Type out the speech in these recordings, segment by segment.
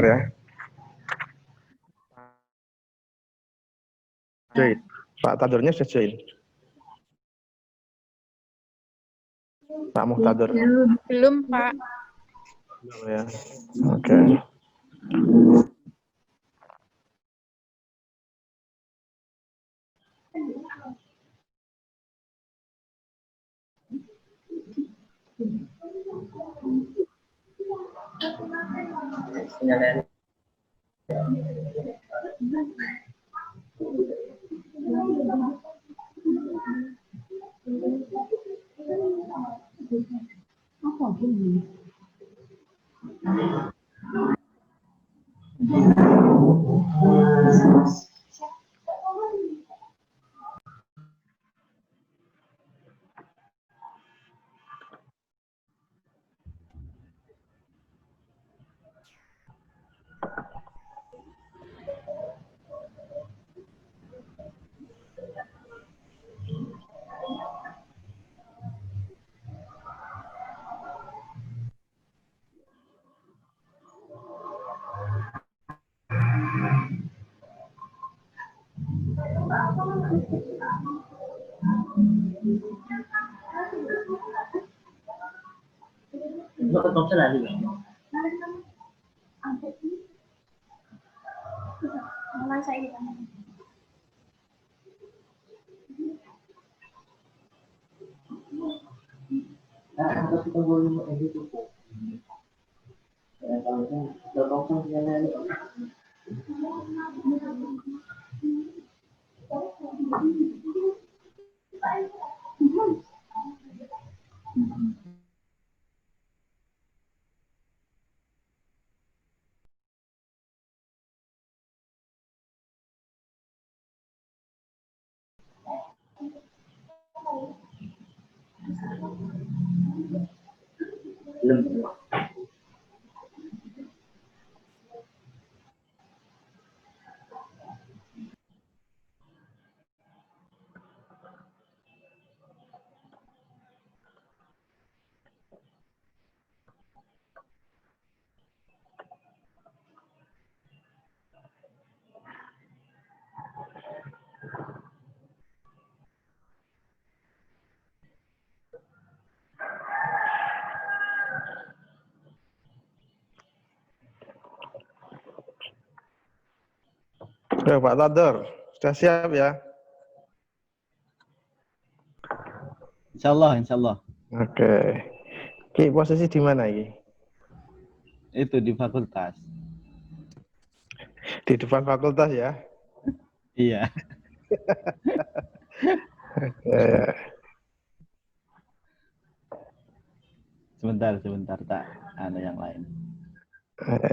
dengar ya. Join. Pak Tadurnya sudah join. Pak Muhtadur. Belum, Pak. Belum ya. Oke. Oke, Pak Tadur, sudah siap ya? Insya Allah, insya Allah. Oke. Ki, posisi di mana ini? Itu di fakultas. Di depan fakultas ya? Iya. Ya. Sebentar, tak ada yang lain. Oke.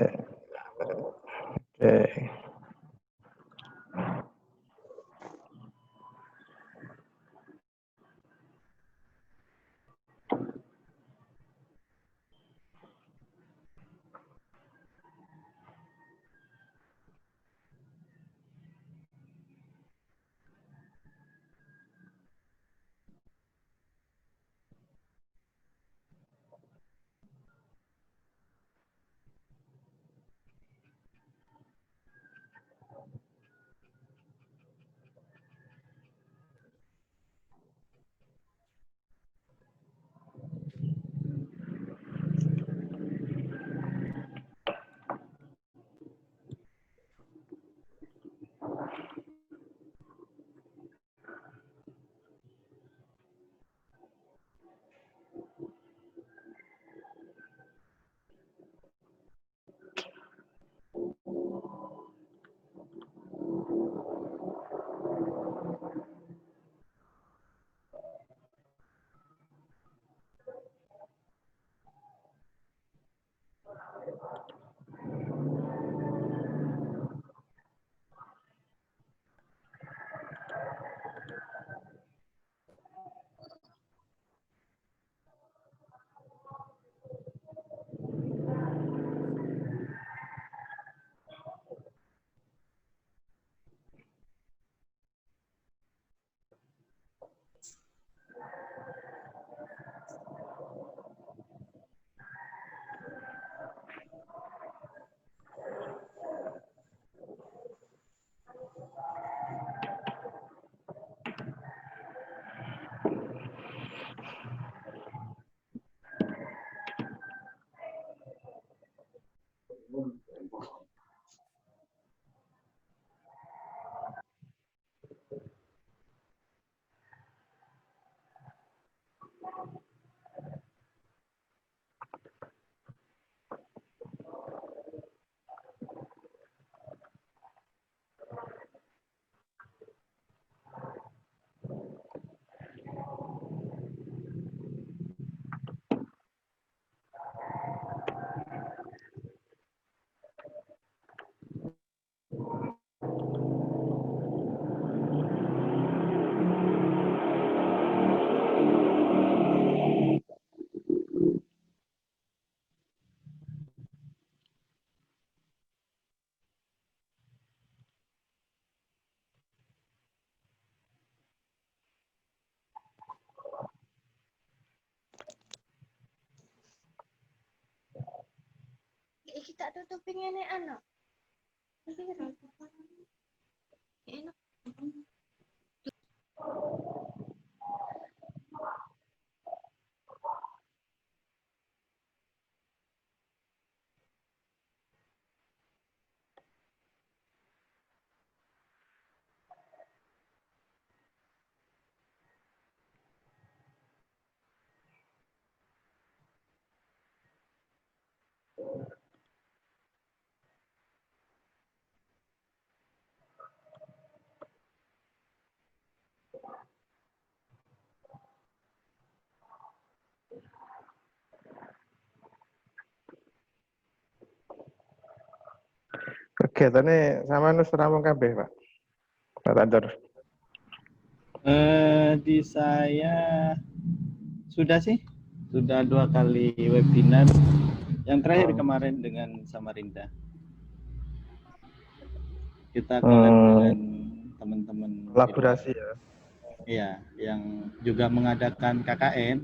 Iki tak tutupi ngene anak. Iki enak. Kegiatannya sama nus rampung kabeh, Pak. Pak Tador. Di saya sudah sih, sudah 2 kali webinar. Yang terakhir kemarin dengan Samarinda. Kita collab dengan teman-teman di luar. Kolaborasi ya. Iya, yang juga mengadakan KKN.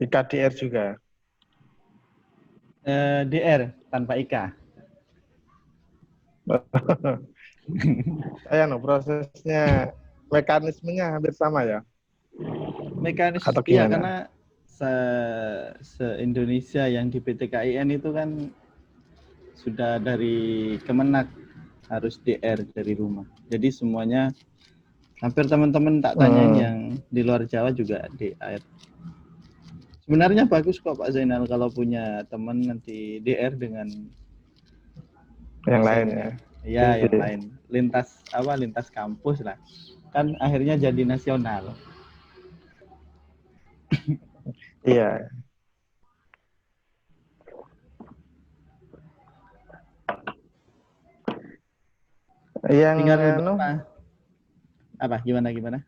IKDR juga. DR tanpa IK. Prosesnya, mekanismenya hampir sama ya. Mekanis Atau iya, gimana? karena se-Indonesia yang di PT KIN itu kan sudah dari Kemenak harus DR dari rumah. Jadi semuanya hampir teman-teman tak tanyain yang di luar Jawa juga DR. Sebenarnya bagus kok Pak Zainal kalau punya teman nanti DR dengan Yang lain dosennya. ya. Iya, yang lain. Lintas kampus lah. Kan akhirnya jadi nasional. Iya. Yang Tinggal apa? Gimana?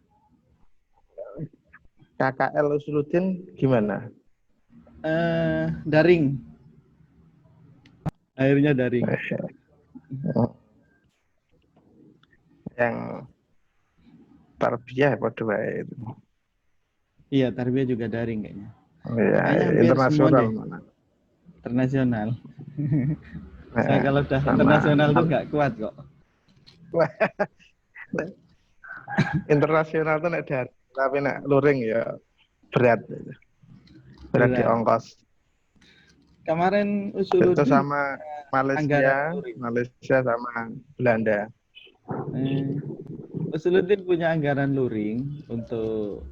KKL Usuluddin gimana? Daring. Akhirnya daring. Yang tarbiyah pada baik itu. Iya, tarbiyah juga daring kayaknya. Iya, internasional mana? Internasional. Saya kalau udah internasional tuh nggak kuat kok. Internasional tuh nek dari, tapi nek luring ya berat di ongkos. Kemarin Usuluddin itu sama Malaysia sama Belanda. Usuluddin punya anggaran luring untuk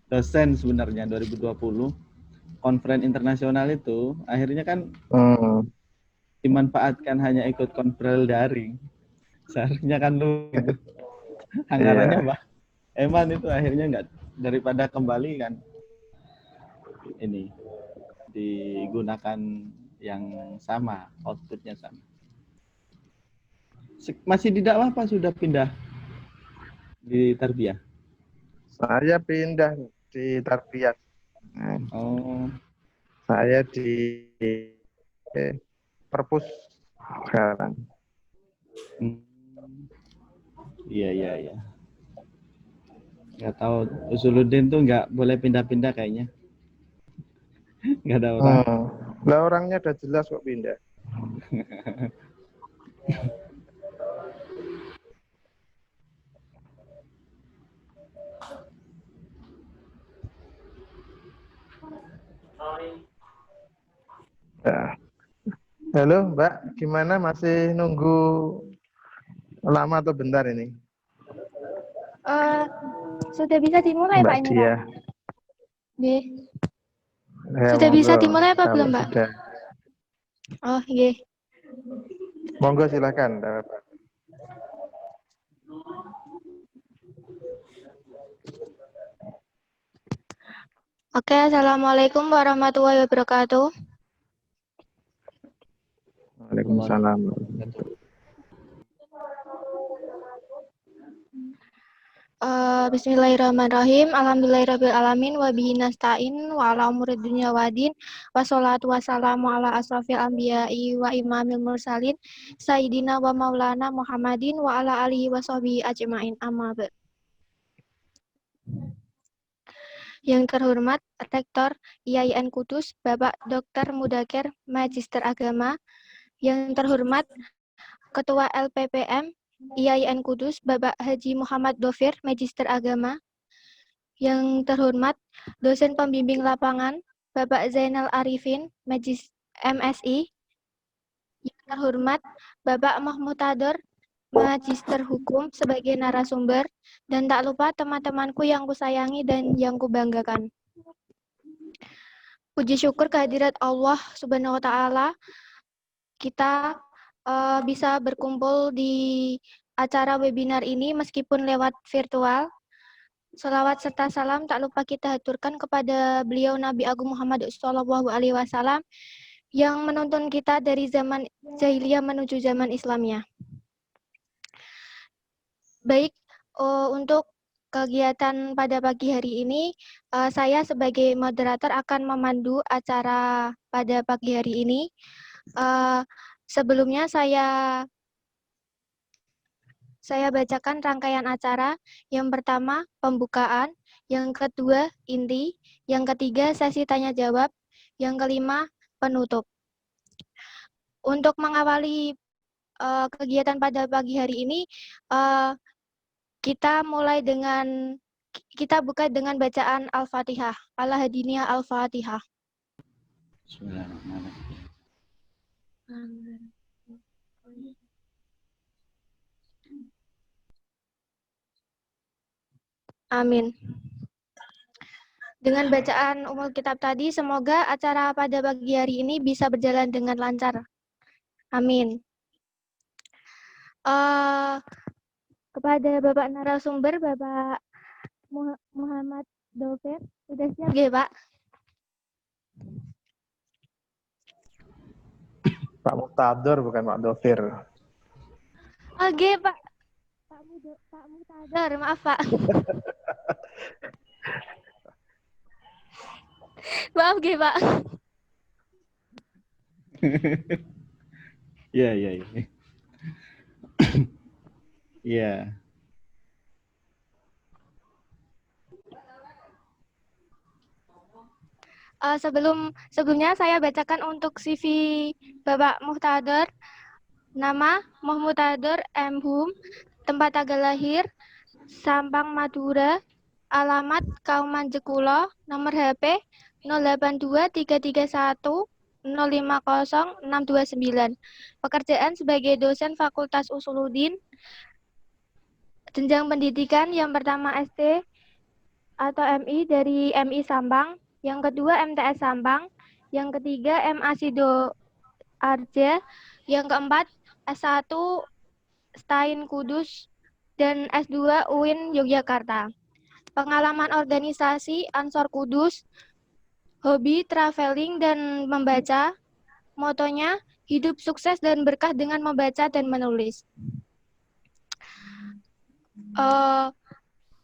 dosen sebenarnya 2020 konferensi internasional itu akhirnya kan dimanfaatkan hanya ikut konferensi daring. Seharusnya kan luring. Anggarannya Pak. Eman itu akhirnya enggak, daripada kembali kan ini digunakan yang sama, outputnya sama. Masih di dakwah apa sudah pindah di tarbiyah? Saya pindah di tarbiyah. Saya di perpus sekarang. Iya. Nggak tahu, Usuluddin tuh nggak boleh pindah-pindah kayaknya. Nggak ada orang. Lah orangnya udah jelas kok pindah. Ya. Halo Mbak, gimana, masih nunggu lama atau bentar ini? Sudah bisa dimulai Pak ini Pak? Sudah monggo, bisa dimulai apa belum Mbak? Sudah. Oh iya. Monggo silakan Pak. Oke, assalamualaikum warahmatullahi wabarakatuh. Waalaikumsalam. Bismillahirrahmanirrahim. Alhamdulillahirrabbilalamin. Wabihi nasta'in wa ala umuri dunya wadin. Wassalatu wassalamu ala asrafil anbiya'i wa imamil mursalin. Sayyidina wa maulana Muhammadin wa ala alihi wa sahbihi ajma'in, amma ba'd. Yang terhormat Rektor IAIN Kudus, Bapak Dr. Mudakir, Magister Agama. Yang terhormat Ketua LPPM IAIN Kudus, Bapak Haji Muhammad Dofir, Magister Agama. Yang terhormat dosen pembimbing lapangan, Bapak Zainal Arifin, MSI. Yang terhormat Bapak Mahmutador, Magister Hukum sebagai narasumber, dan tak lupa teman-temanku yang kusayangi dan yang kubanggakan. Puji syukur kehadirat Allah Subhanahu wa Ta'ala, kita bisa berkumpul di acara webinar ini meskipun lewat virtual. Salawat serta salam tak lupa kita haturkan kepada beliau Nabi Agung Muhammad SAW yang menuntun kita dari zaman jahiliyah menuju zaman Islamnya. Baik, untuk kegiatan pada pagi hari ini, saya sebagai moderator akan memandu acara pada pagi hari ini. Sebelumnya saya bacakan rangkaian acara. Yang pertama, pembukaan. Yang kedua, inti. Yang ketiga, sesi tanya jawab. Yang kelima, penutup. Untuk mengawali kegiatan pada pagi hari ini, kita buka dengan bacaan Al-Fatihah. Al-Hadiniyah Al-Fatihah. Bismillahirrahmanirrahim. Amin. Dengan bacaan umul kitab tadi, semoga acara pada pagi hari ini bisa berjalan dengan lancar. Amin. Kepada Bapak narasumber, Bapak Muhammad Dofir, sudah siap ya, Pak? Pak Muhtador bukan Pak Dofir. Oke, Pak. Pak Muhtador, maaf, Pak. Maaf, Pak. Ya. Ya. Sebelumnya saya bacakan untuk CV Bapak Muhtador. Nama Muhtador M. Hum, tempat tanggal lahir Sampang Madura, alamat Kauman Jekulo, nomor HP 0823310500629. Pekerjaan sebagai dosen Fakultas Usuluddin. Jenjang pendidikan yang pertama SD atau MI dari MI Sampang, yang kedua MTS Sampang, yang ketiga MA Sidoarja, yang keempat S1 Stain Kudus, dan S2 UIN Yogyakarta. Pengalaman organisasi Ansor Kudus, hobi traveling dan membaca, motonya hidup sukses dan berkah dengan membaca dan menulis.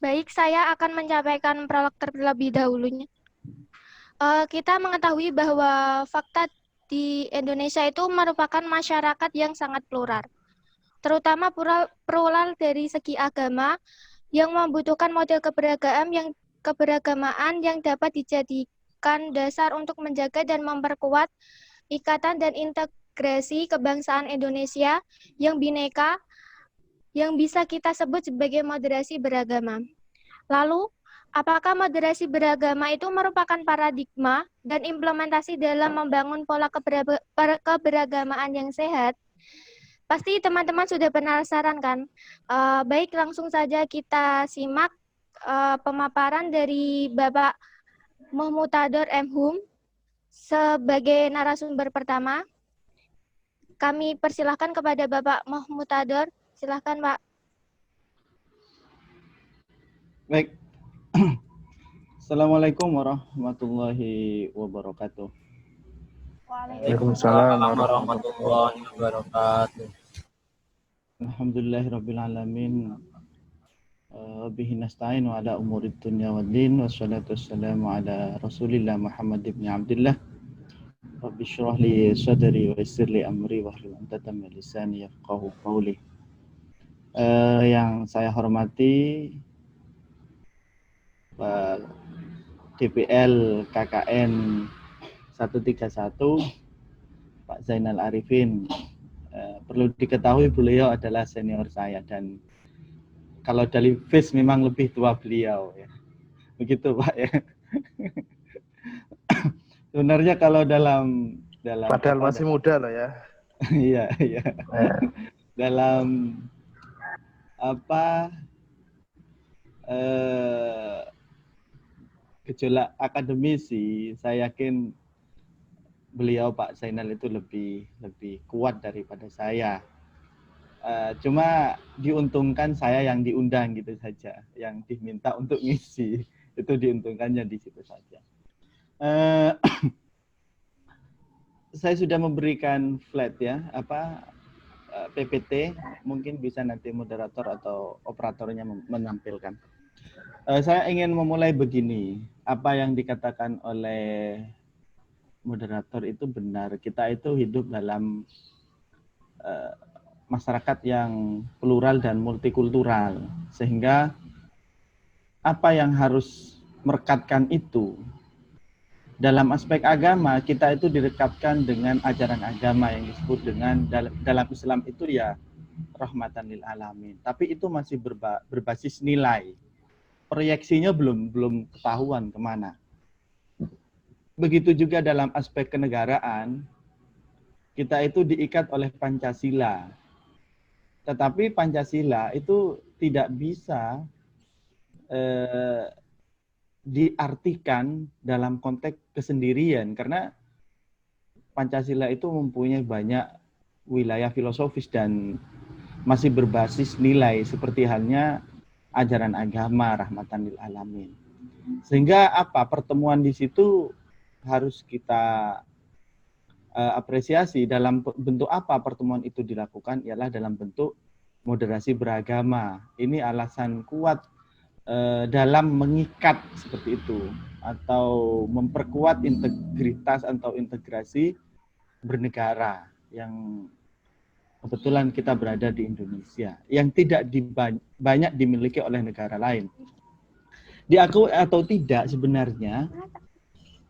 Baik, saya akan menyampaikan prolog terlebih dahulunya. Kita mengetahui bahwa fakta di Indonesia itu merupakan masyarakat yang sangat plural, terutama plural dari segi agama yang membutuhkan model keberagamaan yang dapat dijadikan dasar untuk menjaga dan memperkuat ikatan dan integrasi kebangsaan Indonesia yang bineka, yang bisa kita sebut sebagai moderasi beragama. Lalu, apakah moderasi beragama itu merupakan paradigma dan implementasi dalam membangun pola keberagamaan yang sehat? Pasti teman-teman sudah penasaran kan? Baik, langsung saja kita simak pemaparan dari Bapak Muhtador M. Hum sebagai narasumber pertama. Kami persilahkan kepada Bapak Muhtador. Silahkan, Pak. Baik. Assalamualaikum warahmatullahi wabarakatuh. Waalaikumsalam warahmatullahi wabarakatuh. Alhamdulillahirabbil alamin. Bihi nasta'in wa ala umurid dunya waddin, wassalatu wassalamu ala Rasulillah Muhammad ibn Abdullah. Rabbi shrah li sadri wa yassir li amri wahlul 'uqdatam min lisani yafqahu qawli. Yang saya hormati DPL KKN 131 Pak Zainal Arifin. Perlu diketahui beliau adalah senior saya dan kalau dari face memang lebih tua beliau ya. Begitu Pak ya. Sebenarnya kalau dalam Padahal masih muda loh ya. iya. Dalam gejolak akademisi, saya yakin beliau Pak Zainal itu lebih kuat daripada saya. Cuma diuntungkan saya yang diundang gitu saja, yang diminta untuk ngisi itu diuntungkannya di situ saja. Saya sudah memberikan flat ya, PPT, mungkin bisa nanti moderator atau operatornya menampilkan. Saya ingin memulai begini, apa yang dikatakan oleh moderator itu benar. Kita itu hidup dalam masyarakat yang plural dan multikultural, sehingga apa yang harus merekatkan itu dalam aspek agama, kita itu direkatkan dengan ajaran agama yang disebut dengan dalam Islam itu ya rahmatan lil alamin, tapi itu masih berbasis nilai, proyeksinya belum ketahuan kemana. Begitu juga dalam aspek kenegaraan, kita itu diikat oleh Pancasila. Tetapi Pancasila itu tidak bisa diartikan dalam konteks kesendirian, karena Pancasila itu mempunyai banyak wilayah filosofis dan masih berbasis nilai seperti halnya ajaran agama rahmatan lil alamin. Sehingga pertemuan di situ harus kita apresiasi. Dalam bentuk apa pertemuan itu dilakukan, ialah dalam bentuk moderasi beragama. Ini alasan kuat dalam mengikat seperti itu, atau memperkuat integritas atau integrasi bernegara yang kebetulan kita berada di Indonesia, yang tidak banyak dimiliki oleh negara lain. Diakui atau tidak sebenarnya,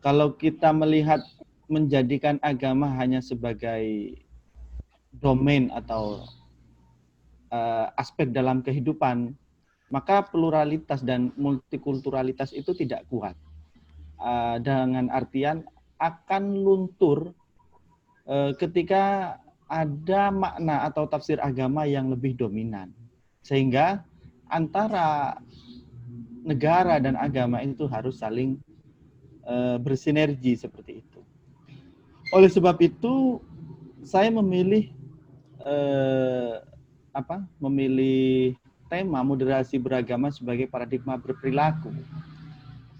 kalau kita melihat menjadikan agama hanya sebagai domain atau aspek dalam kehidupan, maka pluralitas dan multikulturalitas itu tidak kuat. Dengan artian akan luntur ketika ada makna atau tafsir agama yang lebih dominan. Sehingga antara negara dan agama itu harus saling bersinergi seperti itu. Oleh sebab itu, saya memilih tema moderasi beragama sebagai paradigma berperilaku.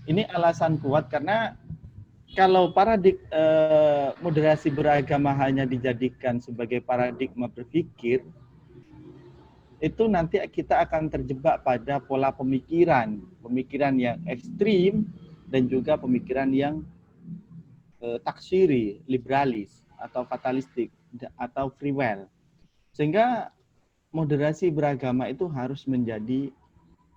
Ini alasan kuat karena kalau moderasi beragama hanya dijadikan sebagai paradigma berpikir, itu nanti kita akan terjebak pada pola pemikiran yang ekstrim dan juga pemikiran yang taksiri, liberalis atau fatalistik atau free will. Sehingga moderasi beragama itu harus menjadi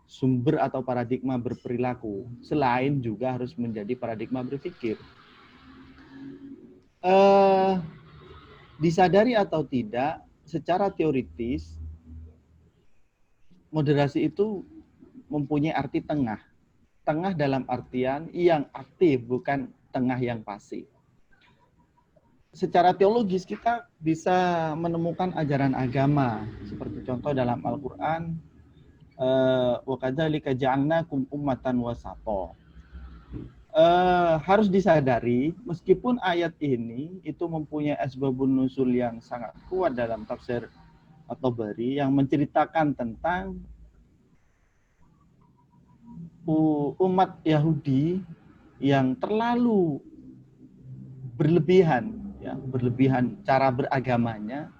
sumber atau paradigma berperilaku, selain juga harus menjadi paradigma berpikir. Disadari atau tidak, secara teoritis moderasi itu mempunyai arti tengah. Tengah dalam artian yang aktif, bukan tengah yang pasif. Secara teologis kita bisa menemukan ajaran agama, seperti contoh dalam Al-Quran, wa kadzalika ja'alnakum ummatan wasata. Harus disadari, meskipun ayat ini itu mempunyai asbabun nuzul yang sangat kuat dalam tafsir At-Tabari yang menceritakan tentang umat Yahudi yang terlalu berlebihan cara beragamanya.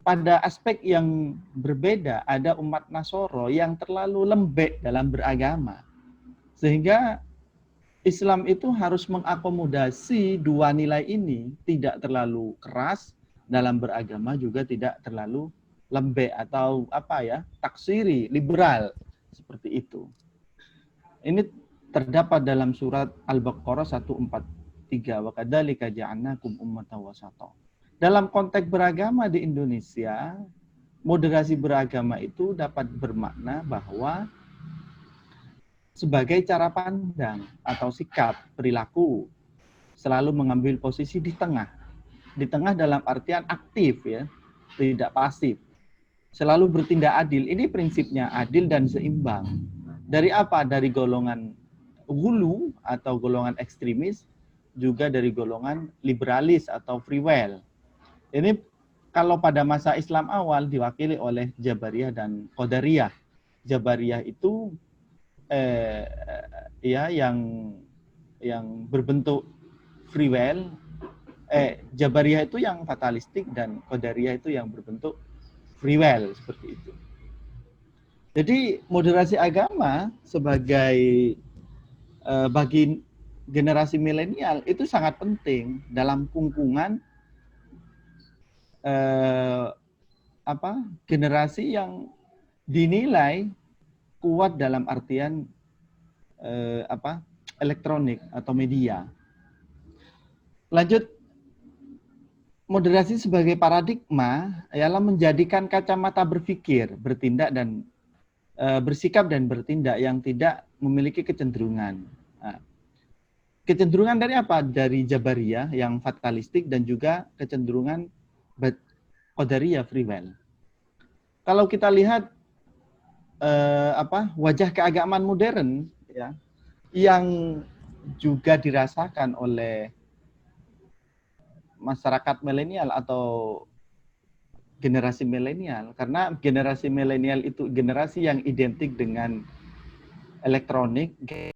Pada aspek yang berbeda, ada umat Nasoro yang terlalu lembek dalam beragama. Sehingga Islam itu harus mengakomodasi dua nilai ini, tidak terlalu keras dalam beragama, juga tidak terlalu lembek atau taksiri, liberal, seperti itu. Ini terdapat dalam surat Al-Baqarah 143, wa kadzalika ja'alnakum ummatan wasata. Dalam konteks beragama di Indonesia, moderasi beragama itu dapat bermakna bahwa sebagai cara pandang atau sikap perilaku selalu mengambil posisi di tengah. Di tengah dalam artian aktif ya, tidak pasif. Selalu bertindak adil. Ini prinsipnya adil dan seimbang. Dari apa? Dari golongan hulu atau golongan ekstremis, juga dari golongan liberalis atau free will. Ini kalau pada masa Islam awal diwakili oleh Jabariyah dan Qadariyah. Jabariyah itu ya yang berbentuk free will. Jabariyah itu yang fatalistik dan Qadariyah itu yang berbentuk free will, seperti itu. Jadi moderasi agama sebagai bagi generasi milenial itu sangat penting dalam kungkungan generasi yang dinilai kuat dalam artian elektronik atau media. Lanjut, moderasi sebagai paradigma ialah menjadikan kacamata berpikir, bertindak dan bersikap dan bertindak yang tidak memiliki kecenderungan. Nah, kecenderungan dari apa? Dari Jabariyah yang fatalistik dan juga kecenderungan Qadariyah free will. Kalau kita lihat wajah keagamaan modern ya, yang juga dirasakan oleh masyarakat milenial atau generasi milenial, karena generasi milenial itu generasi yang identik dengan elektronik,